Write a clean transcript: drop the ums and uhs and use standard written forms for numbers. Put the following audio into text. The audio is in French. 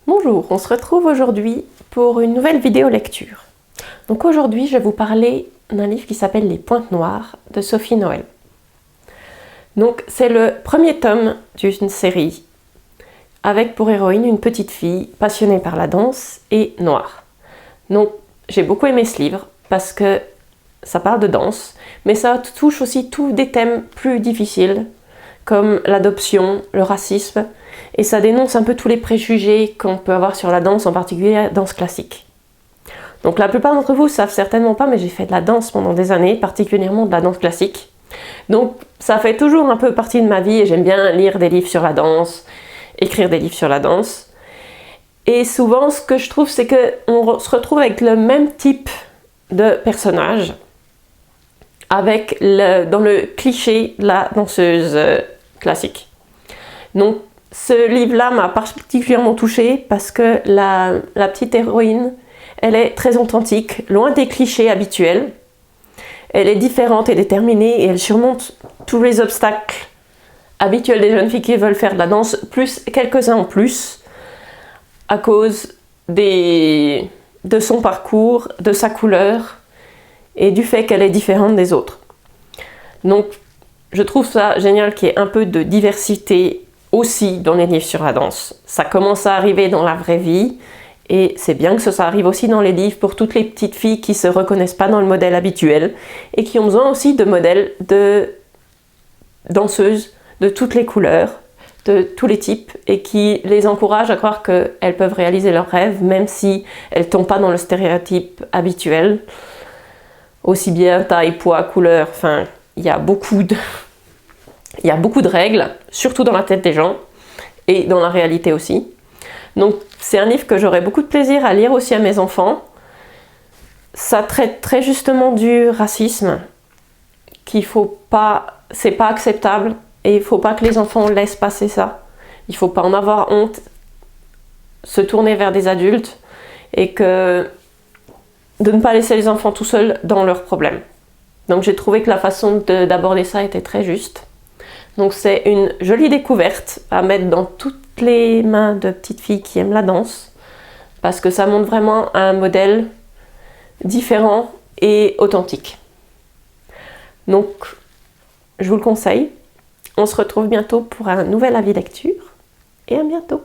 Bonjour, on se retrouve aujourd'hui pour une nouvelle vidéo lecture. Donc aujourd'hui, je vais vous parler d'un livre qui s'appelle Les Pointes Noires de Sophie Noël. Donc c'est le premier tome d'une série avec pour héroïne une petite fille passionnée par la danse et noire. Donc j'ai beaucoup aimé ce livre parce que ça parle de danse, mais ça touche aussi tous des thèmes plus difficiles comme l'adoption, le racisme, et ça dénonce un peu tous les préjugés qu'on peut avoir sur la danse, en particulier la danse classique. Donc la plupart d'entre vous ne savent certainement pas, mais j'ai fait de la danse pendant des années, particulièrement de la danse classique. Donc ça fait toujours un peu partie de ma vie et j'aime bien lire des livres sur la danse, écrire des livres sur la danse. Et souvent ce que je trouve, c'est qu'on se retrouve avec le même type de personnage, avec dans le cliché de la danseuse classique. Donc ce livre-là m'a particulièrement touchée parce que la petite héroïne, elle est très authentique, loin des clichés habituels. Elle est différente et déterminée et elle surmonte tous les obstacles habituels des jeunes filles qui veulent faire de la danse, plus quelques-uns en plus, à cause de son parcours, de sa couleur et du fait qu'elle est différente des autres. Donc je trouve ça génial qu'il y ait un peu de diversité aussi dans les livres sur la danse. Ça commence à arriver dans la vraie vie et c'est bien que ça arrive aussi dans les livres pour toutes les petites filles qui ne se reconnaissent pas dans le modèle habituel et qui ont besoin aussi de modèles de danseuses de toutes les couleurs, de tous les types et qui les encouragent à croire qu'elles peuvent réaliser leurs rêves même si elles ne tombent pas dans le stéréotype habituel, aussi bien taille, poids, couleur, enfin il y a beaucoup de règles, surtout dans la tête des gens et dans la réalité aussi. Donc c'est un livre que j'aurais beaucoup de plaisir à lire aussi à mes enfants. Ça traite très justement du racisme, c'est pas acceptable et il ne faut pas que les enfants laissent passer ça. Il ne faut pas en avoir honte, se tourner vers des adultes et de ne pas laisser les enfants tout seuls dans leurs problèmes. Donc j'ai trouvé que la façon d'aborder ça était très juste. Donc c'est une jolie découverte à mettre dans toutes les mains de petites filles qui aiment la danse parce que ça montre vraiment un modèle différent et authentique. Donc je vous le conseille. On se retrouve bientôt pour un nouvel avis lecture et à bientôt.